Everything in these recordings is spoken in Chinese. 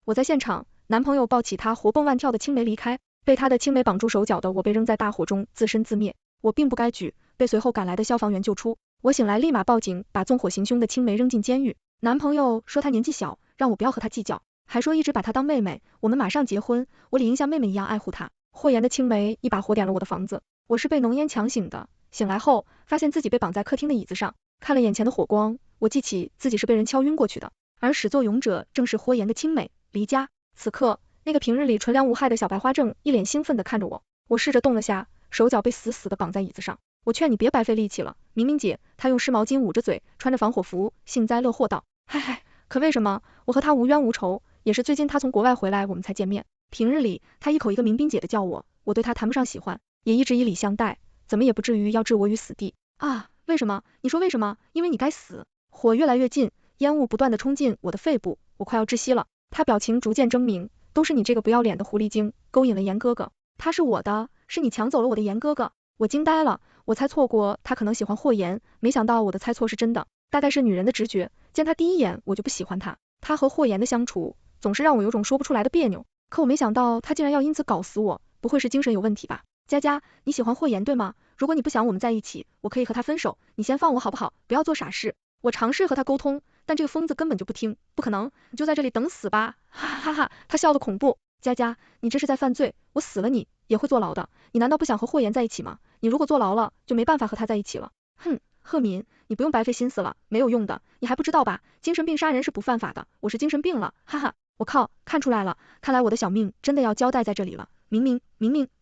我在现场，男朋友抱起她活蹦乱跳的青梅离开，被他的青梅绑住手脚的我被扔在大火中自生自灭。我并不该举，被随后赶来的消防员救出。我醒来立马报警，把纵火行凶的青梅扔进监狱。男朋友说他年纪小，让我不要和他计较，还说一直把她当妹妹，我们马上结婚，我理应像妹妹一样爱护她。霍言的青梅一把火点了我的房子，我是被浓烟强醒的。醒来后，发现自己被绑在客厅的椅子上，看了眼前的火光，我记起自己是被人敲晕过去的，而始作俑者正是霍言的青梅。离家。此刻，那个平日里纯良无害的小白花正一脸兴奋地看着我，我试着动了下，手脚被死死地绑在椅子上。我劝你别白费力气了，明明姐。她用湿毛巾捂着嘴，穿着防火服，幸灾乐祸道。嗨嗨，可为什么？我和她无冤无仇，也是最近她从国外回来我们才见面。平日里，她一口一个民兵姐的叫我，我对她谈不上喜欢，也一直以礼相待，怎么也不至于要置我于死地。啊，为什么？你说为什么？因为你该死。火越来越近，烟雾不断地冲进我的肺部，我快要窒息了。他表情逐渐狰狞，都是你这个不要脸的狐狸精，勾引了严哥哥。他是我的，是你抢走了我的严哥哥。我惊呆了，我猜错过他可能喜欢霍言，没想到我的猜错是真的，大概是女人的直觉，见他第一眼我就不喜欢他。他和霍言的相处，总是让我有种说不出来的别扭，可我没想到他竟然要因此搞死我，不会是精神有问题吧？佳佳，你喜欢霍言对吗？如果你不想我们在一起，我可以和他分手，你先放我好不好？不要做傻事。我尝试和他沟通，但这个疯子根本就不听。不可能，你就在这里等死吧！哈哈哈，他笑得恐怖。佳佳，你这是在犯罪，我死了你也会坐牢的。你难道不想和霍言在一起吗？你如果坐牢了，就没办法和他在一起了。哼，赫敏，你不用白费心思了，没有用的，你还不知道吧？精神病杀人是不犯法的，我是精神病了，哈哈。我靠，看出来了，看来我的小命真的要交代在这里了。明明，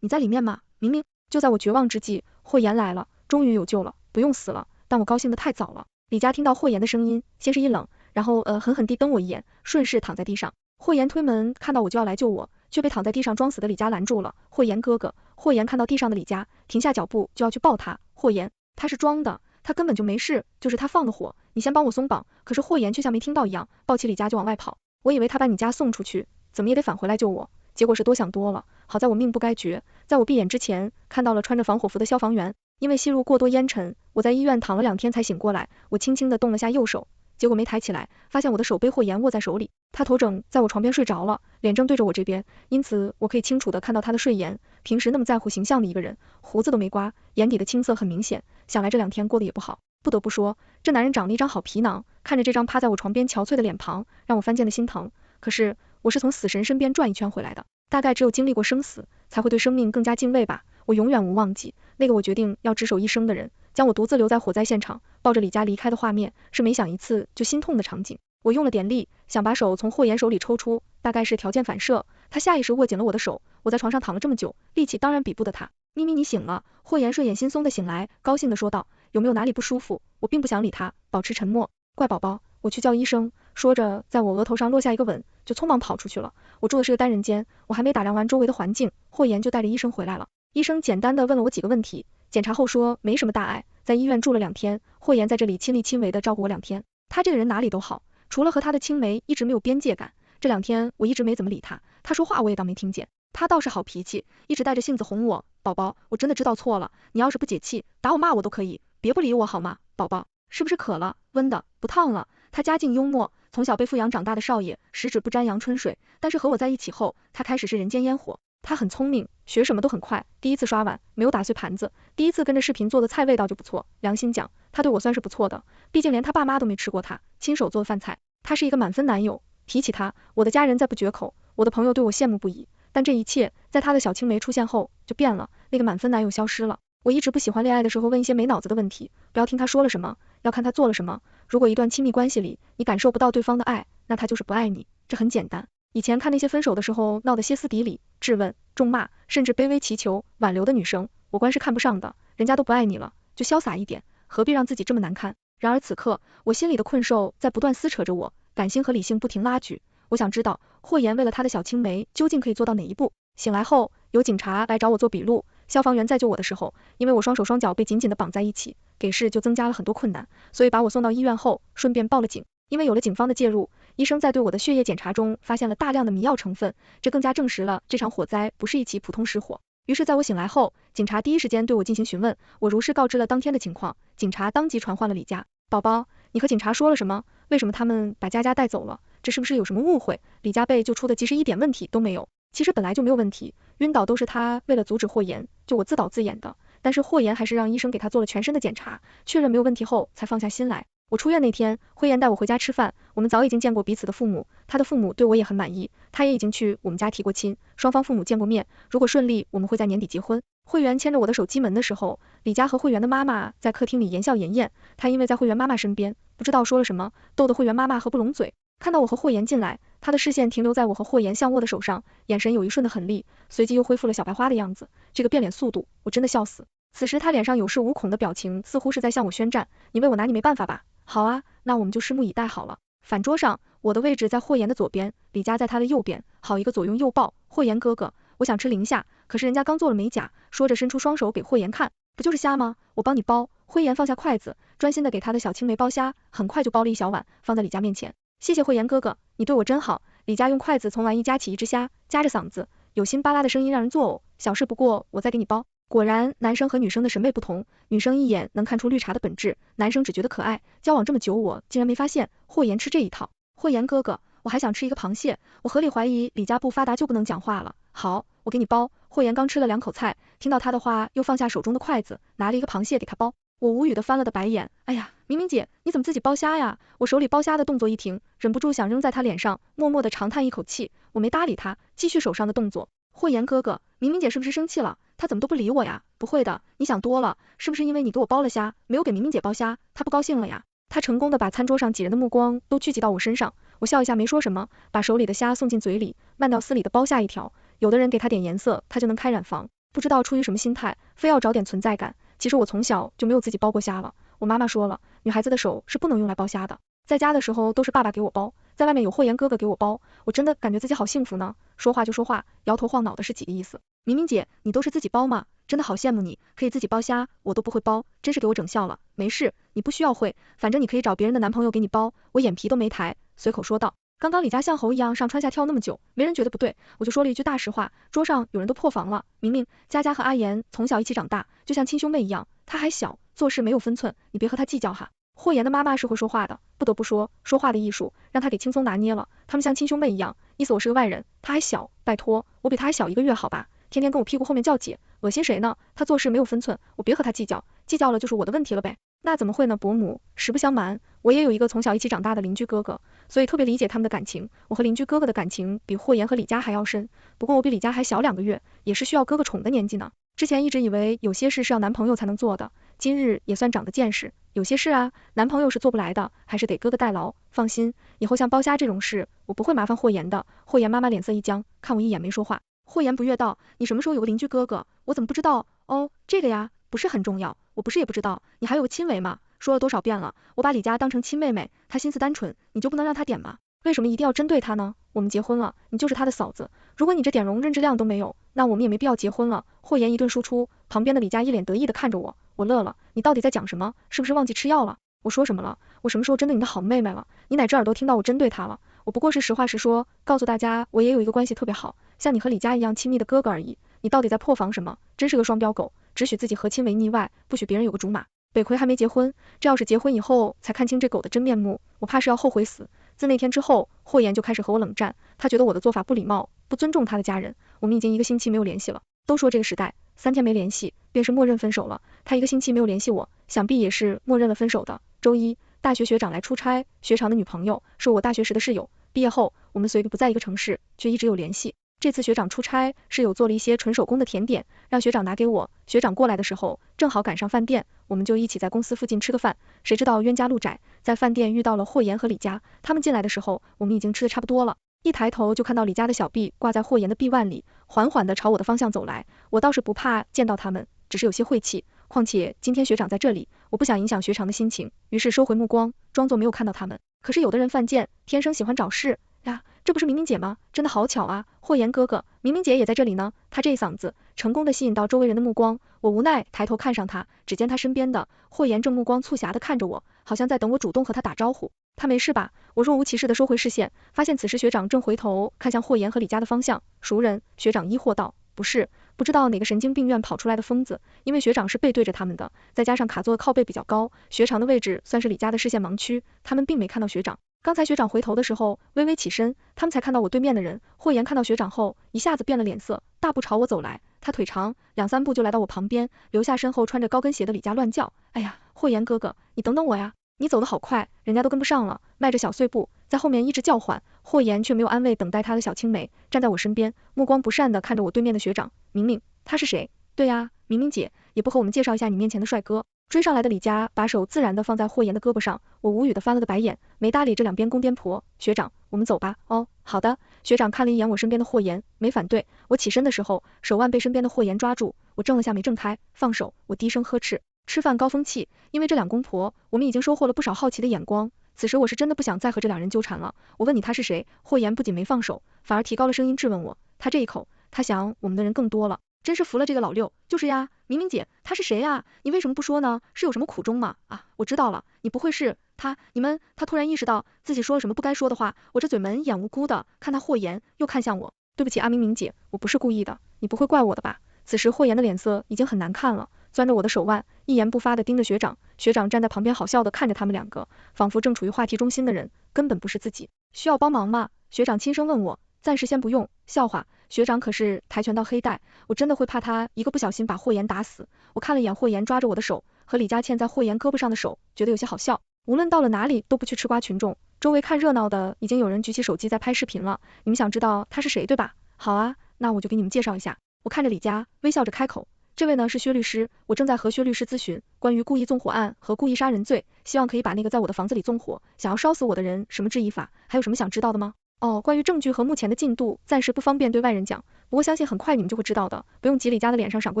你在里面吗？明明。就在我绝望之际，霍言来了，终于有救了，不用死了，但我高兴得太早了。李佳听到霍言的声音，先是一冷，然后狠狠地瞪我一眼，顺势躺在地上。霍言推门看到我就要来救我，却被躺在地上装死的李佳拦住了。霍言哥哥。霍言看到地上的李佳，停下脚步就要去抱他。霍言，他是装的，他根本就没事，就是他放的火，你先帮我松绑。可是霍言却像没听到一样，抱起李佳就往外跑。我以为他把你家送出去，怎么也得返回来救我，结果是多想多了。好在我命不该绝，在我闭眼之前看到了穿着防火服的消防员。因为吸入过多烟尘，我在医院躺了2天才醒过来。我轻轻地动了下右手，结果没抬起来，发现我的手被霍言握在手里。他头枕在我床边睡着了，脸正对着我这边，因此我可以清楚地看到他的睡颜。平时那么在乎形象的一个人，胡子都没刮，眼底的青涩很明显。想来这2天过得也不好。不得不说，这男人长了一张好皮囊，看着这张趴在我床边憔悴的脸庞，让我翻见的心疼。可是我是从死神身边转一圈回来的，大概只有经历过生死，才会对生命更加敬畏吧。我永远无忘记那个我决定要执手一生的人，将我独自留在火灾现场，抱着李佳离开的画面，是每想一次就心痛的场景。我用了点力，想把手从霍言手里抽出，大概是条件反射，他下意识握紧了我的手。我在床上躺了这么久，力气当然比不得他。咪咪，你醒了。霍言睡眼惺忪的醒来，高兴的说道，有没有哪里不舒服？我并不想理他，保持沉默。乖宝宝，我去叫医生。说着，在我额头上落下一个吻，就匆忙跑出去了。我住的是个单人间，我还没打量完周围的环境，霍言就带着医生回来了。医生简单的问了我几个问题，检查后说没什么大碍，在医院住了2天，霍言在这里亲力亲为的照顾我2天。他这个人哪里都好，除了和他的青梅一直没有边界感，这2天我一直没怎么理他，他说话我也当没听见。他倒是好脾气，一直带着性子哄我。宝宝，我真的知道错了，你要是不解气，打我骂我都可以，别不理我好吗？宝宝，是不是渴了？温的，不烫了。他家境幽默，从小被富养长大的少爷，十指不沾阳春水，但是和我在一起后，他开始是人间烟火。他很聪明，学什么都很快，第一次刷碗没有打碎盘子，第一次跟着视频做的菜味道就不错。良心讲，他对我算是不错的，毕竟连他爸妈都没吃过他亲手做的饭菜。他是一个满分男友，提起他，我的家人再不绝口，我的朋友对我羡慕不已。但这一切在他的小青梅出现后就变了，那个满分男友消失了。我一直不喜欢恋爱的时候问一些没脑子的问题，不要听他说了什么，要看他做了什么。如果一段亲密关系里你感受不到对方的爱，那他就是不爱你，这很简单。以前看那些分手的时候闹得歇斯底里、质问、咒骂，甚至卑微祈求挽留的女生，我观是看不上的，人家都不爱你了，就潇洒一点，何必让自己这么难堪？然而此刻，我心里的困兽在不断撕扯着我，感性和理性不停拉锯。我想知道，霍言为了他的小青梅，究竟可以做到哪一步？醒来后，有警察来找我做笔录，消防员在救我的时候，因为我双手双脚被紧紧地绑在一起，给事就增加了很多困难，所以把我送到医院后，顺便报了警。因为有了警方的介入，医生在对我的血液检查中发现了大量的迷药成分，这更加证实了这场火灾不是一起普通失火。于是在我醒来后，警察第一时间对我进行询问，我如实告知了当天的情况，警察当即传唤了李佳。宝宝，你和警察说了什么？为什么他们把佳佳带走了？这是不是有什么误会？李佳被救出的其实一点问题都没有，其实本来就没有问题，晕倒都是他为了阻止霍言，就我自导自演的。但是霍言还是让医生给他做了全身的检查，确认没有问题后才放下心来。我出院那天，慧妍带我回家吃饭，我们早已经见过彼此的父母，他的父母对我也很满意，他也已经去我们家提过亲，双方父母见过面，如果顺利，我们会在年底结婚。慧媛牵着我的手进门的时候，李佳和慧媛的妈妈在客厅里言笑晏晏，他因为在慧媛妈妈身边，不知道说了什么，逗得慧媛妈妈合不拢嘴。看到我和霍言进来，他的视线停留在我和霍言相握的手上，眼神有一瞬的狠厉，随即又恢复了小白花的样子，这个变脸速度，我真的笑死。此时他脸上有恃无恐的表情，似乎是在向我宣战，你为我拿你没办法吧？好啊，那我们就拭目以待好了。饭桌上，我的位置在霍言的左边，李佳在他的右边，好一个左拥右抱。霍言哥哥，我想吃零下，可是人家刚做了美甲，说着伸出双手给霍言看，不就是虾吗？我帮你包。霍言放下筷子，专心的给他的小青梅剥虾，很快就剥了一小碗，放在李佳面前。谢谢慧妍哥哥，你对我真好。李佳用筷子从碗一夹起一只虾，夹着嗓子，有心巴拉的声音让人作呕。小事不过，我再给你包。果然，男生和女生的审美不同，女生一眼能看出绿茶的本质，男生只觉得可爱。交往这么久，我竟然没发现霍言吃这一套。慧妍哥哥，我还想吃一个螃蟹。我合理怀疑李佳不发达就不能讲话了。好，我给你包。慧妍刚吃了2口菜，听到他的话，又放下手中的筷子，拿了一个螃蟹给他包。我无语的翻了的白眼，哎呀，明明姐，你怎么自己剥虾呀？我手里剥虾的动作一停，忍不住想扔在他脸上，默默的长叹一口气，我没搭理他，继续手上的动作。慧妍哥哥，明明姐是不是生气了？她怎么都不理我呀？不会的，你想多了，是不是因为你给我剥了虾，没有给明明姐剥虾，她不高兴了呀？他成功的把餐桌上几人的目光都聚集到我身上，我笑一下没说什么，把手里的虾送进嘴里，慢条斯理的剥下一条。有的人给他点颜色，他就能开染坊，不知道出于什么心态，非要找点存在感。其实我从小就没有自己剥过虾了，我妈妈说了，女孩子的手是不能用来剥虾的，在家的时候都是爸爸给我剥，在外面有霍言哥哥给我剥，我真的感觉自己好幸福呢。说话就说话，摇头晃脑的是几个意思？明明姐，你都是自己剥吗？真的好羡慕你，可以自己剥虾，我都不会剥，真是给我整笑了。没事，你不需要会，反正你可以找别人的男朋友给你剥。我眼皮都没抬，随口说道。刚刚李佳像猴一样上蹿下跳那么久，没人觉得不对，我就说了一句大实话，桌上有人都破防了。明明佳佳和阿言从小一起长大，就像亲兄妹一样，他还小，做事没有分寸，你别和他计较哈。霍言的妈妈是会说话的，不得不说，说话的艺术让他给轻松拿捏了，他们像亲兄妹一样，意思我是个外人，他还小，拜托，我比他还小1个月好吧，天天跟我屁股后面叫姐，恶心谁呢？他做事没有分寸，我别和他计较，计较了就是我的问题了呗。那怎么会呢，伯母，实不相瞒，我也有一个从小一起长大的邻居哥哥，所以特别理解他们的感情，我和邻居哥哥的感情比霍言和李佳还要深，不过我比李佳还小2个月，也是需要哥哥宠的年纪呢。之前一直以为有些事是要男朋友才能做的，今日也算长的见识，有些事啊，男朋友是做不来的，还是得哥哥代劳。放心，以后像剥虾这种事，我不会麻烦霍言的。霍言妈妈脸色一僵，看我一眼没说话。霍言不悦道，你什么时候有个邻居哥哥？我怎么不知道？哦，这个呀，不是很重要，我不是也不知道，你还有个亲为嘛？说了多少遍了，我把李佳当成亲妹妹，她心思单纯，你就不能让她点吗？为什么一定要针对她呢？我们结婚了，你就是她的嫂子，如果你这点容忍之量都没有，那我们也没必要结婚了。霍言一顿输出，旁边的李佳一脸得意的看着我，我乐了，你到底在讲什么？是不是忘记吃药了？我说什么了？我什么时候针对你的好妹妹了？你哪只耳朵听到我针对她了？我不过是实话实说，告诉大家我也有一个关系特别好，像你和李佳一样亲密的哥哥而已。你到底在破防什么？真是个双标狗，只许自己和亲为腻歪，不许别人有个竹马。北魁还没结婚，这要是结婚以后才看清这狗的真面目，我怕是要后悔死。自那天之后，霍言就开始和我冷战，他觉得我的做法不礼貌，不尊重他的家人。我们已经1个星期没有联系了，都说这个时代3天没联系便是默认分手了，他1个星期没有联系我，想必也是默认了分手的。周一，大学学长来出差，学长的女朋友是我大学时的室友，毕业后我们虽不在一个城市，却一直有联系。这次学长出差，室友做了一些纯手工的甜点，让学长拿给我。学长过来的时候，正好赶上饭店，我们就一起在公司附近吃个饭。谁知道冤家路窄，在饭店遇到了霍言和李佳。他们进来的时候，我们已经吃的差不多了。一抬头就看到李佳的小臂挂在霍言的臂腕里，缓缓的朝我的方向走来。我倒是不怕见到他们，只是有些晦气。况且今天学长在这里，我不想影响学长的心情，于是收回目光，装作没有看到他们。可是有的人犯贱，天生喜欢找事呀，这不是明明姐吗？真的好巧啊，霍言哥哥，明明姐也在这里呢。他这一嗓子，成功的吸引到周围人的目光，我无奈抬头看上他，只见他身边的霍言正目光促狭的看着我，好像在等我主动和他打招呼。他没事吧？我若无其事的收回视线，发现此时学长正回头看向霍言和李佳的方向。熟人？学长疑惑道。不是，不知道哪个神经病院跑出来的疯子，因为学长是背对着他们的，再加上卡座靠背比较高，学长的位置算是李佳的视线盲区，他们并没看到学长。刚才学长回头的时候微微起身，他们才看到我对面的人。霍言看到学长后一下子变了脸色，大步朝我走来，他腿长，2、3步就来到我旁边，留下身后穿着高跟鞋的李佳乱叫，哎呀，霍言哥哥，你等等我呀，你走得好快，人家都跟不上了，迈着小碎步在后面一直叫唤。霍言却没有安慰等待他的小青梅，站在我身边，目光不善地看着我对面的学长。明明，他是谁？对呀，明明姐，也不和我们介绍一下你面前的帅哥。追上来的李佳把手自然地放在霍言的胳膊上，我无语地翻了个白眼，没搭理这两边疯癫婆。学长，我们走吧。哦，好的。学长看了一眼我身边的霍言，没反对。我起身的时候，手腕被身边的霍言抓住，我怔了下没挣开，放手。我低声呵斥，吃饭高风气，因为这两公婆，我们已经收获了不少好奇的眼光。此时我是真的不想再和这两人纠缠了。我问你他是谁？霍言不仅没放手，反而提高了声音质问我。他这一口，他想我们的人更多了。真是服了这个老六。就是呀，明明姐，他是谁呀？你为什么不说呢？是有什么苦衷吗？啊，我知道了，你不会是他，你们。他突然意识到自己说了什么不该说的话，我这嘴门眼无辜的看他霍言，又看向我。对不起啊，明明姐，我不是故意的，你不会怪我的吧？此时霍言的脸色已经很难看了，攥着我的手腕，一言不发的盯着学长。学长站在旁边好笑的看着他们两个，仿佛正处于话题中心的人，根本不是自己。需要帮忙吗？学长轻声问我。暂时先不用，笑话，学长可是跆拳道黑带，我真的会怕他一个不小心把霍言打死。我看了眼霍言抓着我的手和李佳倩在霍言胳膊上的手，觉得有些好笑。无论到了哪里都不去吃瓜群众，周围看热闹的已经有人举起手机在拍视频了。你们想知道他是谁对吧？好啊，那我就给你们介绍一下。我看着李佳，微笑着开口，这位呢是薛律师，我正在和薛律师咨询关于故意纵火案和故意杀人罪，希望可以把那个在我的房子里纵火想要烧死我的人什么治意法，还有什么想知道的吗？哦，关于证据和目前的进度，暂时不方便对外人讲，不过相信很快你们就会知道的，不用急。李佳的脸上闪过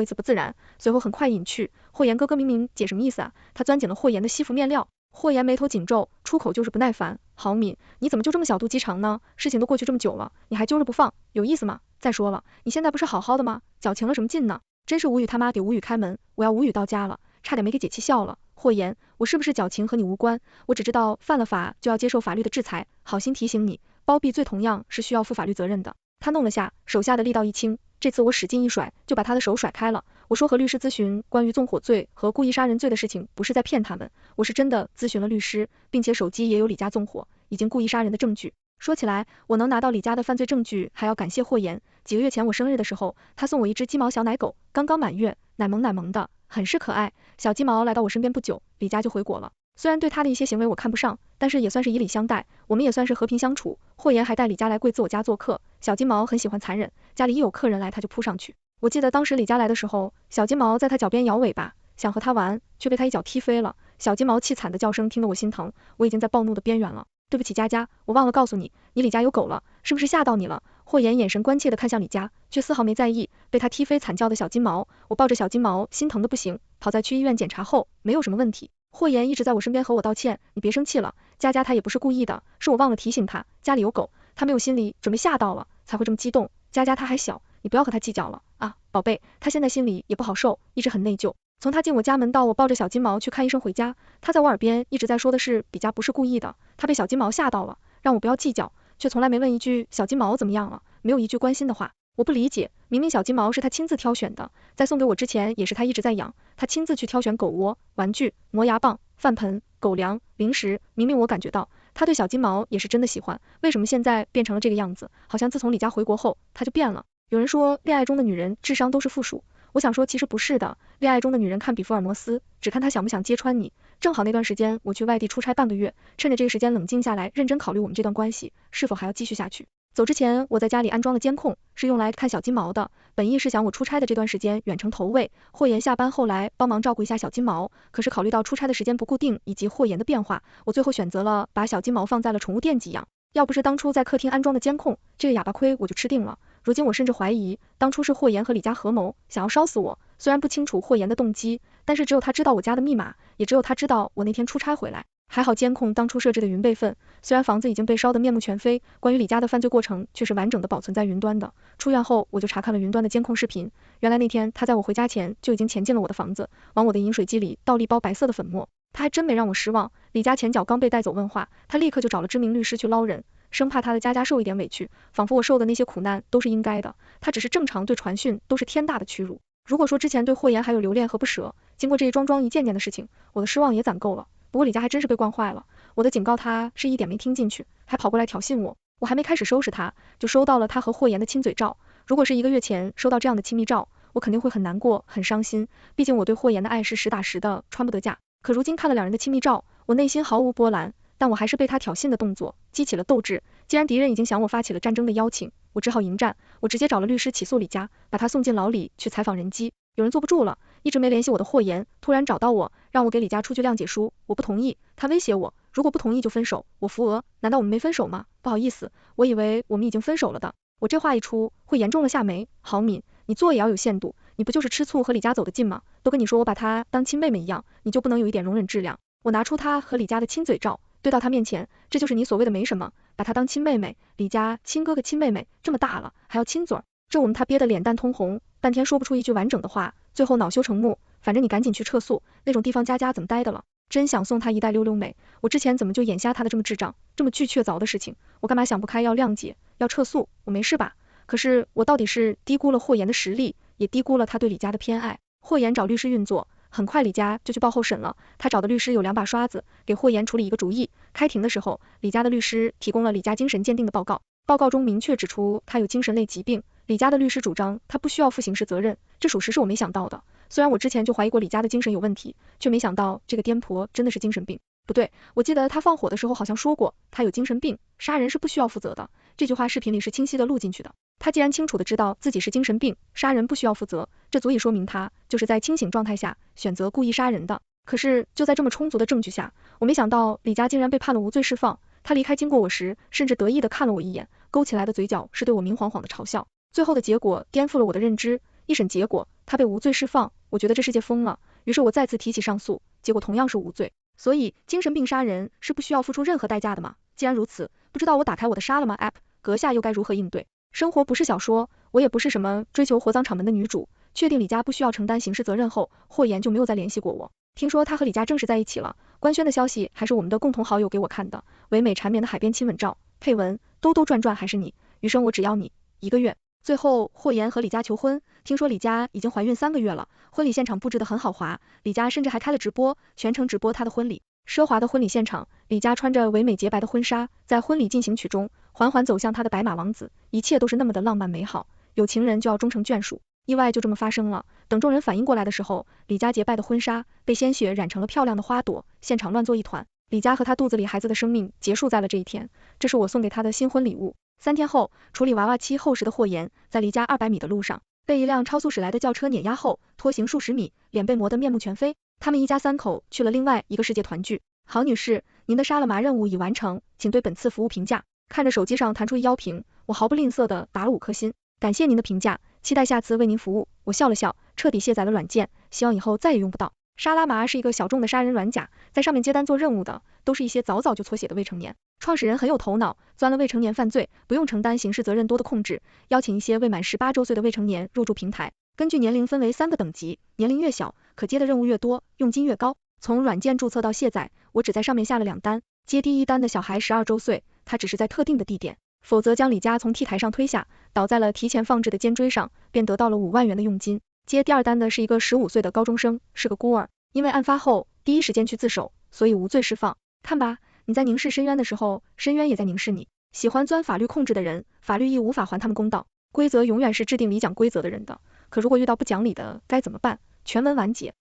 一丝不自然，随后很快隐去。霍言哥哥，明明姐什么意思啊？他钻紧了霍言的西服面料。霍言眉头紧皱，出口就是不耐烦。郝敏，你怎么就这么小肚鸡肠呢？事情都过去这么久了，你还揪着不放，有意思吗？再说了，你现在不是好好的吗？矫情了什么劲呢？真是无语他妈给无语开门，我要无语到家了，差点没给姐气笑了。霍言，我是不是矫情和你无关，我只知道犯了法就要接受法律的制裁，好心提醒你。包庇罪同样是需要负法律责任的。他弄了下，手下的力道一轻，这次我使劲一甩，就把他的手甩开了。我说和律师咨询关于纵火罪和故意杀人罪的事情，不是在骗他们，我是真的咨询了律师，并且手机也有李佳纵火已经故意杀人的证据。说起来，我能拿到李佳的犯罪证据，还要感谢霍言。几个月前我生日的时候，他送我一只鸡毛小奶狗，刚刚满月，奶萌奶萌的，很是可爱。小鸡毛来到我身边不久，李佳就回国了。虽然对他的一些行为我看不上，但是也算是以礼相待，我们也算是和平相处。霍言还带李佳来贵子我家做客，小金毛很喜欢残忍，家里一有客人来他就扑上去。我记得当时李佳来的时候，小金毛在他脚边摇尾巴，想和他玩，却被他一脚踢飞了。小金毛凄惨的叫声听得我心疼，我已经在暴怒的边缘了。对不起佳佳，我忘了告诉你，你李家有狗了，是不是吓到你了？霍言眼神关切的看向李佳，却丝毫没在意被他踢飞惨叫的小金毛。我抱着小金毛，心疼的不行，跑在去医院检查后，没有什么问题。霍言一直在我身边和我道歉，你别生气了，佳佳她也不是故意的，是我忘了提醒她，家里有狗，她没有心理准备吓到了，才会这么激动。佳佳她还小，你不要和她计较了啊，宝贝，她现在心里也不好受，一直很内疚。从她进我家门到我抱着小金毛去看医生回家，她在我耳边一直在说的是比佳不是故意的，她被小金毛吓到了，让我不要计较，却从来没问一句小金毛怎么样了，没有一句关心的话。我不理解，明明小金毛是他亲自挑选的，在送给我之前也是他一直在养，他亲自去挑选狗窝、玩具、磨牙棒、饭盆、狗粮、零食，明明我感觉到他对小金毛也是真的喜欢，为什么现在变成了这个样子？好像自从李家回国后他就变了。有人说恋爱中的女人智商都是负数，我想说其实不是的，恋爱中的女人看比福尔摩斯，只看她想不想揭穿你。正好那段时间我去外地出差半个月，趁着这个时间冷静下来，认真考虑我们这段关系是否还要继续下去。走之前我在家里安装了监控，是用来看小金毛的，本意是想我出差的这段时间远程投喂，霍言下班后来帮忙照顾一下小金毛，可是考虑到出差的时间不固定以及霍言的变化，我最后选择了把小金毛放在了宠物店寄养。要不是当初在客厅安装的监控，这个哑巴亏我就吃定了。如今我甚至怀疑当初是霍言和李家合谋想要烧死我，虽然不清楚霍言的动机，但是只有他知道我家的密码，也只有他知道我那天出差回来。还好监控当初设置的云备份，虽然房子已经被烧得面目全非，关于李家的犯罪过程却是完整的保存在云端的。出院后我就查看了云端的监控视频，原来那天他在我回家前就已经潜进了我的房子，往我的饮水机里倒了一包白色的粉末。他还真没让我失望，李家前脚刚被带走问话，他立刻就找了知名律师去捞人，生怕他的佳佳受一点委屈，仿佛我受的那些苦难都是应该的，他只是正常对传讯都是天大的屈辱。如果说之前对霍言还有留恋和不舍，经过这一桩桩一件件的事情，我的失望也攒够了。不过李家还真是被惯坏了，我的警告他是一点没听进去，还跑过来挑衅我。我还没开始收拾他，就收到了他和霍言的亲嘴照。如果是1个月前收到这样的亲密照，我肯定会很难过，很伤心，毕竟我对霍言的爱是实打实的，穿不得架。可如今看了2人的亲密照，我内心毫无波澜，但我还是被他挑衅的动作激起了斗志。既然敌人已经向我发起了战争的邀请，我只好迎战。我直接找了律师起诉李佳，把他送进牢里去采访人机。有人坐不住了，一直没联系我的霍言突然找到我，让我给李佳出具谅解书，我不同意，他威胁我，如果不同意就分手。我扶额，难道我们没分手吗？不好意思，我以为我们已经分手了的。我这话一出，会严重了夏梅，郝敏，你做也要有限度，你不就是吃醋和李佳走得近吗？都跟你说我把她当亲妹妹一样，你就不能有一点容忍质量？我拿出她和李佳的亲嘴照，对到她面前，这就是你所谓的没什么，把她当亲妹妹，李佳亲哥哥亲妹妹，这么大了还要亲嘴，这我们他憋得脸蛋通红，半天说不出一句完整的话，最后恼羞成怒，反正你赶紧去撤诉，那种地方佳佳怎么待的了？真想送他一袋溜溜美，我之前怎么就眼瞎他的这么智障，这么巨确凿的事情，我干嘛想不开要谅解，要撤诉？我没事吧？可是我到底是低估了霍言的实力，也低估了他对李佳的偏爱。霍言找律师运作，很快李佳就去报候审了，他找的律师有2把刷子，给霍言处理一个主意。开庭的时候，李佳的律师提供了李佳精神鉴定的报告，报告中明确指出他有精神类疾病。李佳的律师主张他不需要负刑事责任，这属实是我没想到的。虽然我之前就怀疑过李佳的精神有问题，却没想到这个颠婆真的是精神病。不对，我记得他放火的时候好像说过，他有精神病，杀人是不需要负责的。这句话视频里是清晰的录进去的。他既然清楚的知道自己是精神病，杀人不需要负责，这足以说明他就是在清醒状态下选择故意杀人的。可是就在这么充足的证据下，我没想到李佳竟然被判了无罪释放。他离开经过我时，甚至得意的看了我一眼，勾起来的嘴角是对我明晃晃的嘲笑。最后的结果颠覆了我的认知，一审结果他被无罪释放，我觉得这世界疯了，于是我再次提起上诉，结果同样是无罪。所以精神病杀人是不需要付出任何代价的吗？既然如此，不知道我打开我的杀了吗 app， 阁下又该如何应对？生活不是小说，我也不是什么追求火葬场门的女主。确定李佳不需要承担刑事责任后，霍言就没有再联系过我。听说他和李佳正式在一起了，官宣的消息还是我们的共同好友给我看的，唯美缠绵的海边亲吻照，配文兜兜转转还是你，余生我只要你1个月。最后霍言和李佳求婚，听说李佳已经怀孕3个月了，婚礼现场布置得很豪华，李佳甚至还开了直播，全程直播她的婚礼。奢华的婚礼现场，李佳穿着唯美洁白的婚纱，在婚礼进行曲中缓缓走向她的白马王子，一切都是那么的浪漫美好，有情人就要终成眷属。意外就这么发生了，等众人反应过来的时候，李佳洁白的婚纱被鲜血染成了漂亮的花朵，现场乱作一团。李佳和她肚子里孩子的生命结束在了这一天，这是我送给她的新婚礼物。3天后，处理娃娃期后事的霍言，在离家200米的路上，被一辆超速驶来的轿车碾压后，拖行数十米，脸被磨得面目全非。他们一家3口去了另外一个世界团聚。郝女士，您的沙勒麻任务已完成，请对本次服务评价。看着手机上弹出一腰评，我毫不吝啬的打了5颗星，感谢您的评价，期待下次为您服务。我笑了笑，彻底卸载了软件，希望以后再也用不到。沙拉麻是一个小众的杀人软甲，在上面接单做任务的都是一些早早就搓血的未成年。创始人很有头脑，钻了未成年犯罪不用承担刑事责任多的控制，邀请一些未满18周岁的未成年入驻平台，根据年龄分为3个等级，年龄越小，可接的任务越多，佣金越高。从软件注册到卸载，我只在上面下了2单，接第1单的小孩12周岁，他只是在特定的地点，否则将李佳从 T 台上推下，倒在了提前放置的肩椎上，便得到了5万元的佣金。接第2单的是一个15岁的高中生，是个孤儿，因为案发后第一时间去自首，所以无罪释放。看吧，你在凝视深渊的时候，深渊也在凝视你。喜欢钻法律控制的人，法律亦无法还他们公道。规则永远是制定理讲规则的人的，可如果遇到不讲理的该怎么办？全文完结。